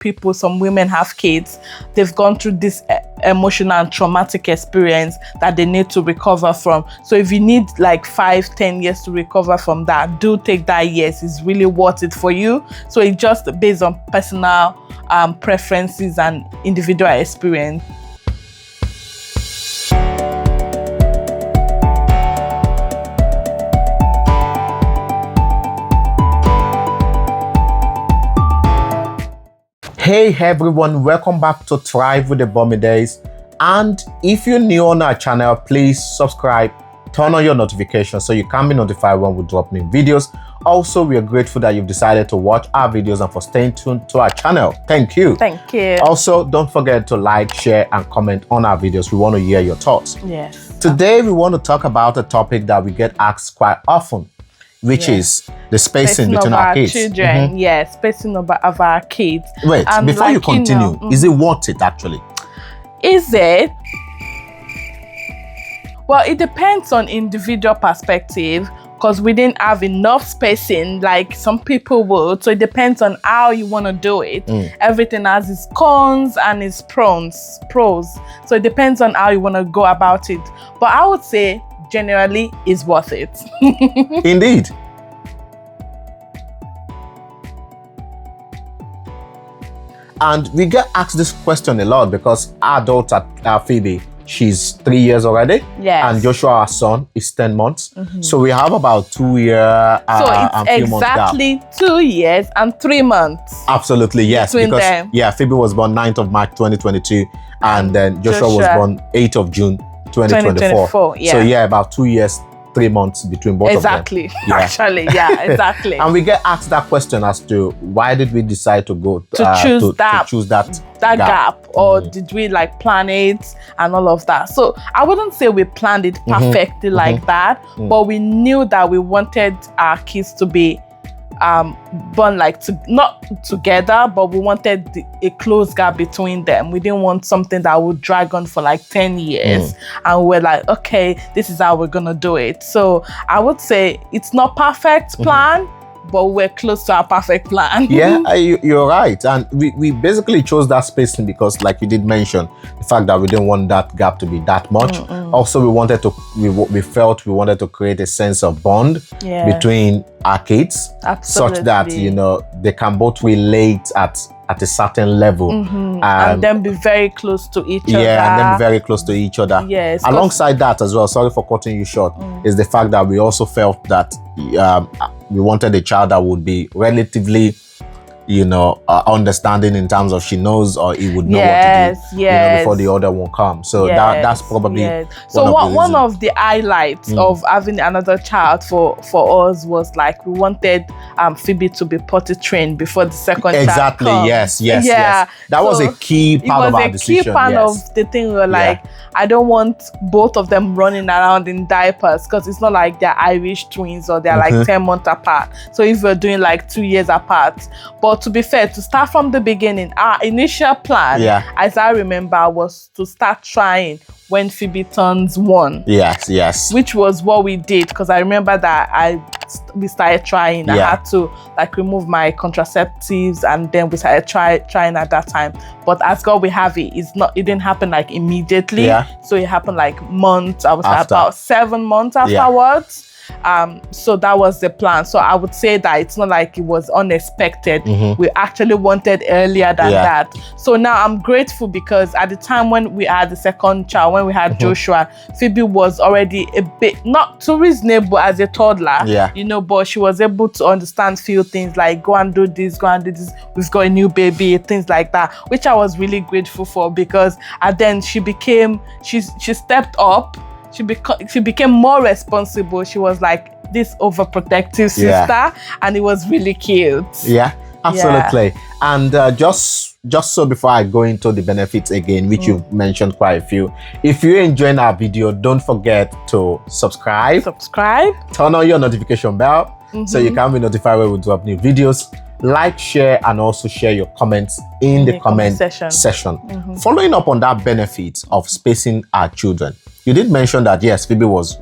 people, some women have kids, they've gone through this emotional and traumatic experience that they need to recover from. So if you need like 5-10 years to recover from that, do take that years. It's really worth it for you. So it's just based on personal preferences and individual experience. Hey everyone, welcome back to Thrive with the Bomides. And if you're new on our channel, please subscribe, turn on your notifications so you can be notified when we drop new videos. Also, we are grateful that you've decided to watch our videos and for staying tuned to our channel. Thank you. Thank you. Also, don't forget to like, share, and comment on our videos. We want to hear your thoughts. Yes. Today, we want to talk about a topic that we get asked quite often, which is the spacing between our kids. Children, yes, spacing of our kids. Wait, before like, you continue, is it worth it actually? Is it? Well, it depends on individual perspective, because we didn't have enough spacing like some people would. So it depends on how you want to do it. Everything has its cons and its pros. So it depends on how you want to go about it. But I would say generally is worth it. Indeed. And we get asked this question a lot because our daughter, Phoebe, she's 3 years already. Yes. And Joshua, our son, is 10 months. So we have about 2 years and few months gap. Exactly 2 years and 3 months. Absolutely, yes. Between Because them. yeah, Phoebe was born 9th of March 2022 and then Joshua was born 8th of June 2024. Yeah. So yeah, about 2 years, 3 months between both of them. Exactly. Actually, yeah, exactly. And we get asked that question as to why did we decide to go to choose that gap, or did we like plan it and all of that? So I wouldn't say we planned it perfectly like that, but we knew that we wanted our kids to be born like not together, but we wanted a close gap between them. We didn't want something that would drag on for like 10 years and we're like, okay, this is how we're gonna do it. So I would say it's not perfect plan, but we're close to our perfect plan. Yeah, you're right. And we basically chose that spacing because, like you did mention, the fact that we didn't want that gap to be that much. Also, we felt we wanted to create a sense of bond between our kids. Absolutely. Such that, you know, they can both relate at a certain level. And then be very close to each other. Yeah, and then be very close to each other. Yes. Alongside that as well, sorry for cutting you short, is the fact that we also felt that we wanted a child that would be relatively, you know, understanding in terms of she knows or he would know what to do, you know, before the other one comes. So that's probably one of the highlights of having another child for us was like we wanted Phoebe to be potty trained before the second child comes. Yes. That was a key part of our decision. It was a key part of the thing. We were like, I don't want both of them running around in diapers because it's not like they're Irish twins or they're like 10 months apart. So if we're doing like 2 years apart, but to be fair, to start from the beginning, our initial plan, as I remember, was to start trying when Phoebe turns 1. Yes. Which was what we did, because I remember that we started trying. I had to like remove my contraceptives, and then we started trying at that time. But as God will have it, it didn't happen like immediately. So it happened like months. I was about 7 months afterwards. So that was the plan. So I would say that it's not like it was unexpected. We actually wanted earlier than that. So now I'm grateful because at the time when we had the second child, when we had Joshua, Phoebe was already a bit not too reasonable as a toddler, you know, but she was able to understand few things like go and do this, we've got a new baby, things like that, which I was really grateful for because then she stepped up. She became more responsible. She was like this overprotective sister, and it was really cute. Yeah, absolutely. And just so before I go into the benefits again, which you've mentioned quite a few, if you're enjoying our video, don't forget to subscribe, turn on your notification bell so you can be notified when we drop new videos. Like, share, and also share your comments in the comment section. Following up on that benefit of spacing our children, you did mention that yes, Phoebe was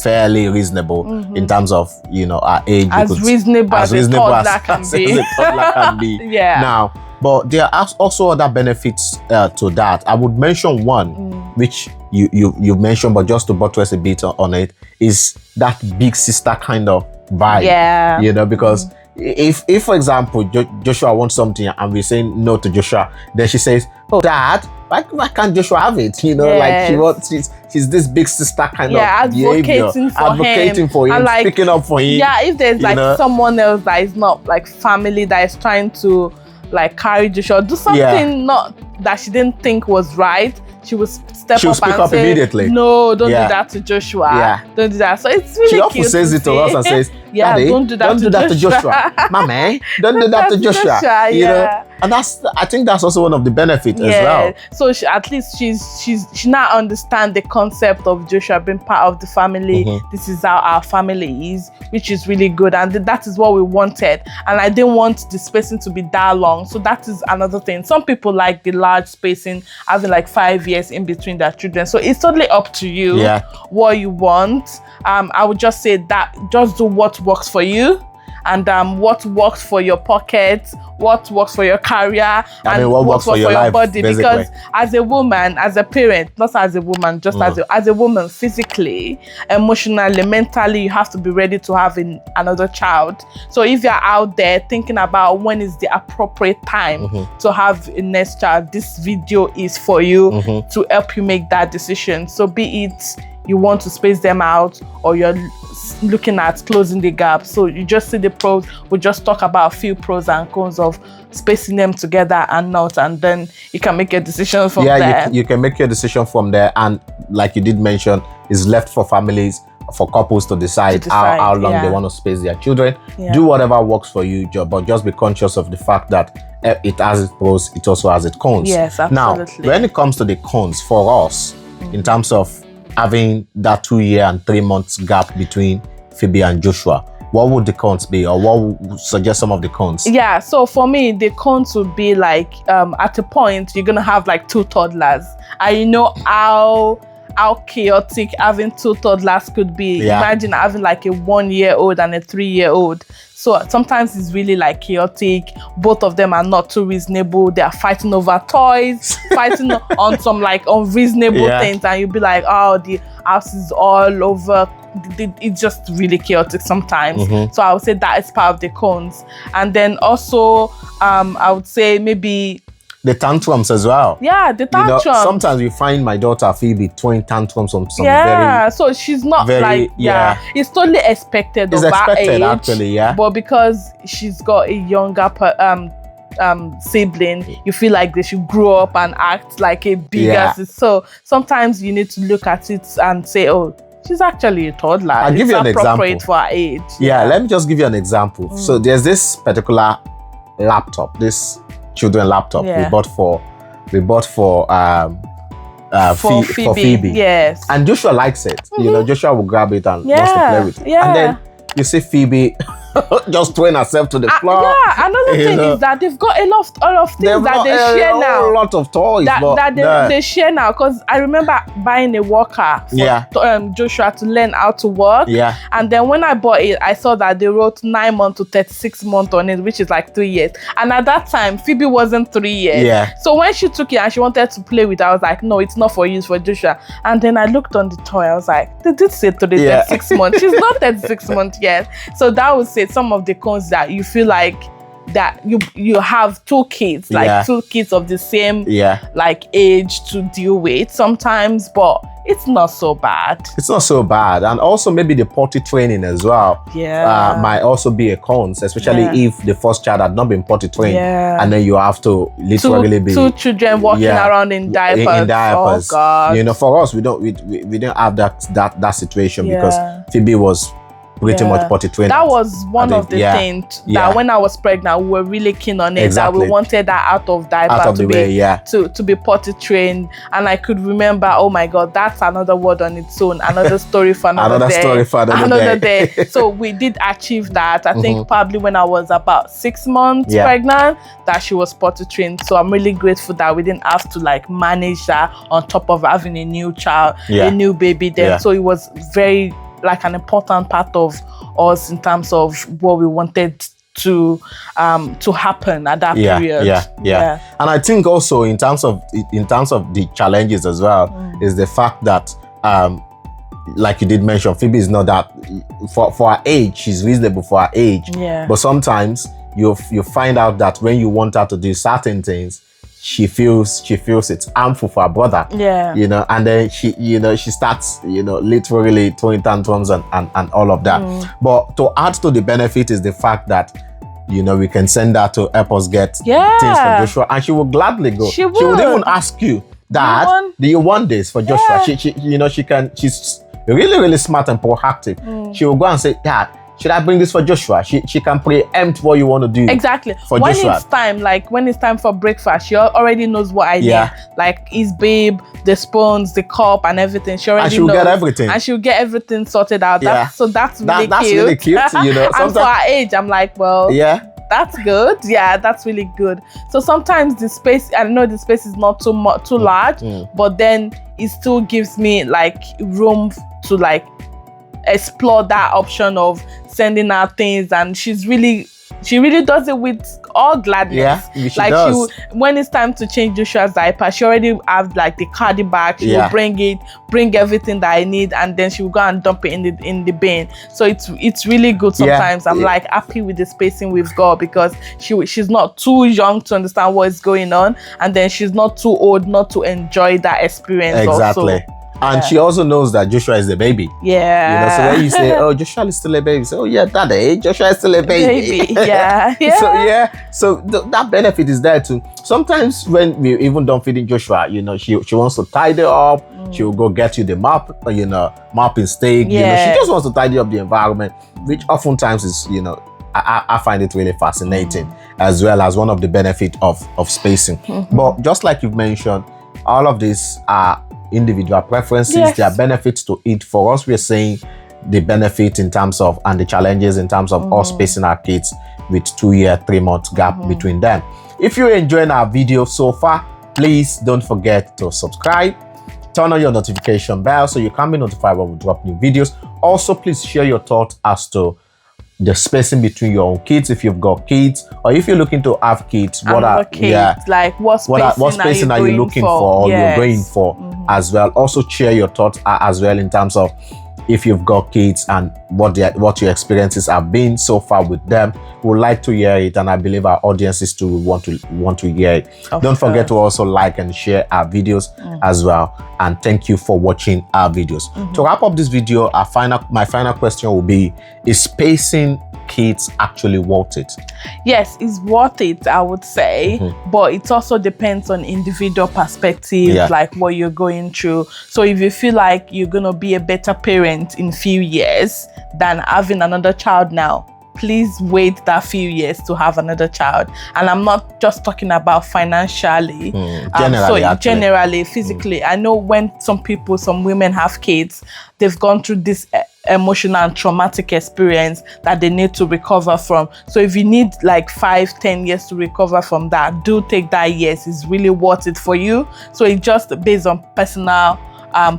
fairly reasonable in terms of, you know, our age. As reasonable as a toddler can be. Now, But there are also other benefits to that. I would mention one, which you mentioned, but just to buttress a bit on it, is that big sister kind of vibe. Yeah. You know, because if for example, Joshua wants something and we're saying no to Joshua, then she says, "Oh, Dad, why can't Joshua have it?" You know, like she's this big sister kind of behavior, advocating for him, like, speaking up for him. Yeah, if there's like someone else that is not like family that is trying to like carry Joshua, do something not that she didn't think was right, she will step up and say, immediately. No, don't do that to Joshua. Yeah. Don't do that. So it's really she often says it to us and says, yeah, don't do that to Joshua. Mama, don't do that to Joshua. You know? And I think that's also one of the benefits as well. So at least she now understands the concept of Joshua being part of the family. This is how our family is, which is really good, and that is what we wanted. And I didn't want the spacing to be that long, so that is another thing. Some people like the large spacing, having like 5 years in between their children. So it's totally up to you what you want. I would just say that just do what works for you, and what works for your pocket, what works for your career, and what works for your life, body. Basically. Because as a woman, as a parent, not as a woman, just as a woman, physically, emotionally, mentally, you have to be ready to have another child. So if you're out there thinking about when is the appropriate time to have a next child, this video is for you to help you make that decision. So be it you want to space them out or you're looking at closing the gap. So you just see the pros. We just talk about a few pros and cons of spacing them together and not, and then you can make your decision from there. Yeah, you can make your decision from there. And like you did mention, it's left for families, for couples to decide how long they want to space their children. Do whatever works for you, but just be conscious of the fact that it has its pros, it also has its cons. Yes, absolutely. Now, when it comes to the cons for us, in terms of having that 2 year and 3 months gap between Phoebe and Joshua, what would the cons be, or what would suggest some of the cons? Yeah, so for me, the cons would be like at a point you're gonna have like 2 toddlers, and you know how chaotic having 2 toddlers could be. Imagine having like a 1-year-old and a 3-year-old. So sometimes it's really like chaotic. Both of them are not too reasonable. They are fighting over toys, fighting on some like unreasonable things, and you'll be like, oh, the house is all over. It's just really chaotic sometimes. So I would say that is part of the cons. And then also, I would say maybe the tantrums as well. Yeah, the tantrums. You know, sometimes we find my daughter Phoebe throwing tantrums on some very... so she's not very, like... It's totally expected of her age. Actually, But because she's got a younger sibling, you feel like they should grow up and act like a bigger sister. So sometimes you need to look at it and say, oh, she's actually a toddler. I'll give you an example. For her age. Yeah, let me just give you an example. So there's this particular laptop, this children laptop we bought for Phoebe. Yes. And Joshua likes it. You know, Joshua will grab it and wants to play with it. And then you see Phoebe just throwing herself to the floor. Yeah, another thing is that they've got a lot of things that they share now. A lot of toys that they share now. Because I remember buying a walker for Joshua to learn how to walk. Yeah. And then when I bought it, I saw that they wrote 9 months to 36 months on it, which is like 3 years. And at that time, Phoebe wasn't 3 years. Yeah. So when she took it and she wanted to play with it, I was like, no, it's not for you, it's for Joshua. And then I looked on the toy, I was like, they did say 36 months. She's not 36 months yet. So that would say some of the cons that you feel like that you have 2 kids, like 2 kids of the same like age to deal with sometimes, but it's not so bad. It's not so bad. And also maybe the potty training as well might also be a cons, especially if the first child had not been potty trained and then you have to literally be 2 children walking around in diapers. Oh God. You know, for us we didn't have that situation because Phoebe was pretty much potty trained. That was one of the things that when I was pregnant, we were really keen on it. That we wanted that out of diaper to be potty trained. And I could remember, oh my God, that's another word on its own. Another story for another day. So we did achieve that. I think probably when I was about 6 months pregnant, that she was potty trained. So I'm really grateful that we didn't have to like manage that on top of having a new child, a new baby then. So it was very like an important part of us in terms of what we wanted to happen at that period. Yeah. And I think also in terms of the challenges as well is the fact that like you did mention, Phoebe is not that for her age, she's reasonable for her age. Yeah. But sometimes you find out that when you want her to do certain things, she feels it's harmful for her brother. Yeah. You know, and then she starts, literally throwing tantrums and all of that. But to add to the benefit is the fact that we can send her to help us get things for Joshua, and she will gladly go. She would even ask you, Dad, do you want this for Joshua? She's really, really smart and proactive. She will go and say, Dad, should I bring this for Joshua? She can preempt what you want to do. Exactly. For when Joshua. When it's time for breakfast, she already knows what I need. Like his babe, the spoons, the cup, and everything. She already knows. Get everything. And she'll get everything sorted out. That's really that's cute. Really cute. And for her age, I'm like, well, that's good. Yeah, that's really good. So sometimes the space, I know the space is not too large, but then it still gives me like room to like explore that option of sending out things, and she really does it with all gladness. She does. When it's time to change Joshua's diaper, she already have like the cardi bag. She will bring everything that I need, and then she will go and dump it in the bin. So it's really good. Sometimes I'm like happy with the spacing we've got, because she's not too young to understand what is going on, and then she's not too old not to enjoy that experience. Exactly. Also. And she also knows that Joshua is the baby. Yeah. So when you say, "Oh, Joshua is still a baby," say, "Oh yeah, Daddy, Joshua is still a baby." Yeah. So that benefit is there too. Sometimes when we even don't feed in Joshua, she wants to tidy up. She will go get you the mopping stick. She just wants to tidy up the environment, which oftentimes is, I find it really fascinating, as well as one of the benefits of spacing. But just like you've mentioned, all of these are individual preferences. There are benefits to it. For us, we're saying the benefit in terms of, and the challenges in terms of us spacing our kids with 2-year, 3-month gap between them. If you're enjoying our video so far, please don't forget to subscribe, turn on your notification bell so you can be notified when we drop new videos. Also, please share your thoughts as to the spacing between your own kids, if you've got kids, or if you're looking to have kids, what spacing are you looking for, or you're going for as well. Also share your thoughts as well in terms of if you've got kids and what your experiences have been so far with them. We would like to hear it, and I believe our audiences too want to hear it. Don't forget to also like and share our videos as well. And thank you for watching our videos. To wrap up this video, my final question will be: is spacing kids actually worth it? Yes, it's worth it, I would say, but it also depends on individual perspective, like what you're going through. So if you feel like you're gonna be a better parent in few years than having another child now, please wait that few years to have another child. And I'm not just talking about financially, generally, physically. I know when some women have kids, they've gone through this emotional and traumatic experience that they need to recover from. So if you need like 5-10 years to recover from that, do take that years. It's really worth it for you. So it's just based on personal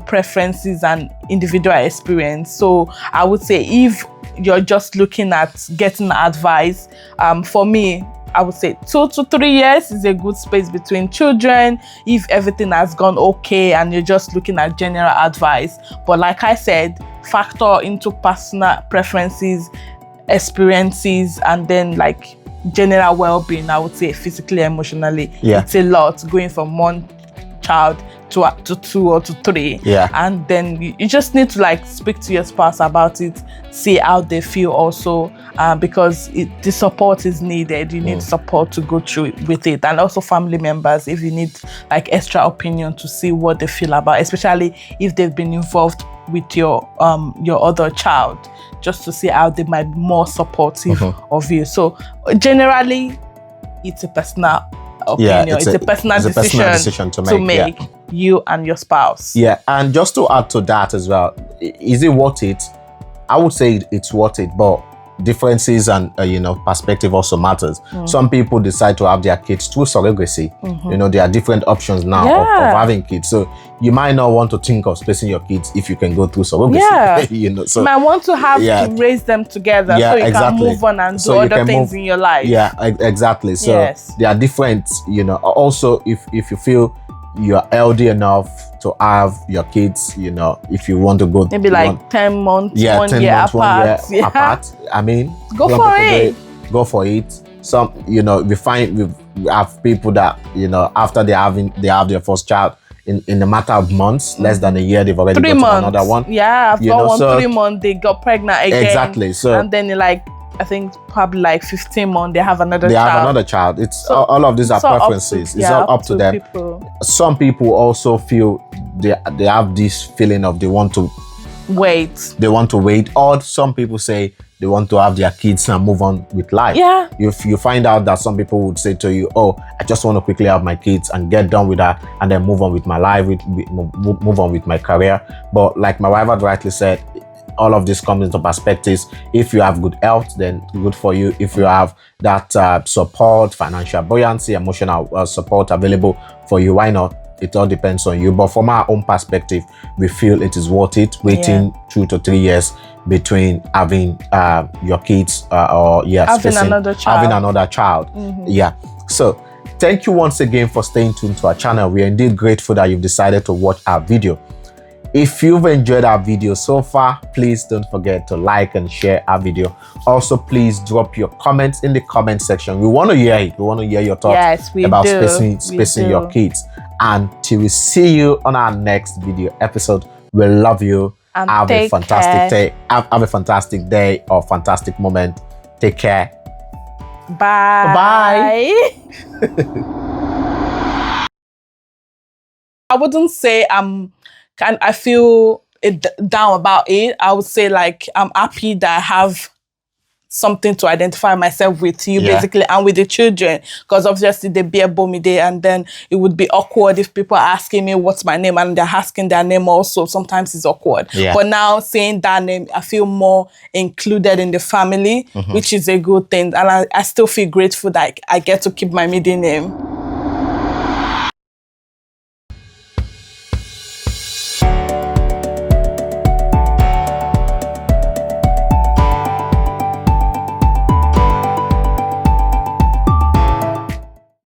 preferences and individual experience. So I would say if you're just looking at getting advice, for me, I would say 2 to 3 years is a good space between children if everything has gone okay and you're just looking at general advice. But like I said, factor into personal preferences, experiences, and then like general well-being. I would say physically, emotionally, it's a lot going from one child to 2 or to 3, and then you just need to like speak to your spouse about it, see how they feel also, because the support is needed. You need support to go through with it, and also family members if you need like extra opinion to see what they feel about, especially if they've been involved with your other child, just to see how they might be more supportive of you. So generally, it's a personal opinion. It's a personal decision to make. You and your spouse. And just to add to that as well, is it worth it? I would say it's worth it, but differences and you know, perspective also matters. Some people decide to have their kids through surrogacy. You know, there are different options now of having kids, so you might not want to think of spacing your kids if you can go through surrogacy. You know, so you might want to have to raise them together, so you can move on and do other things in your life. Exactly. So there are different, you know. Also, if you feel you're healthy enough to have your kids, you know, if you want to go maybe like 10 months, 1 year apart. I mean, go for it. Go for it. Some, you know, we have people that, you know, after they have their first child, in a matter of months, less than a year, they've already got another one. Yeah, after 3 months, they got pregnant again. Exactly. So and then like, I think probably like 15 months, they have another child. They have another child. It's so, all of these are preferences. It's all up to them. Some people also feel they have this feeling of they want to wait. They want to wait. Or some people say they want to have their kids and move on with life. Yeah. If you find out that some people would say to you, oh, I just want to quickly have my kids and get done with that and then move on with my life, move on with my career. But like my wife had rightly said, all of this comes into perspectives. If you have good health, then good for you. If you have that support, financial buoyancy, emotional support available for you, why not? It all depends on you. But from our own perspective, we feel it is worth it waiting 2 to 3 years between having your kids or having another child. Yeah. So thank you once again for staying tuned to our channel. We are indeed grateful that you've decided to watch our video. If you've enjoyed our video so far, please don't forget to like and share our video. Also, please drop your comments in the comment section. We want to hear it. We want to hear your thoughts about spacing your kids. And till we see you on our next video episode, we love you. And have a fantastic day. Have a fantastic day or fantastic moment. Take care. Bye. I wouldn't say I feel down about it. I would say like I'm happy that I have something to identify myself with you basically, and with the children, because obviously they be a Bomide, and then it would be awkward if people are asking me what's my name and they're asking their name also. Sometimes it's awkward. But now saying that name, I feel more included in the family, which is a good thing, and I still feel grateful that I get to keep my middle name.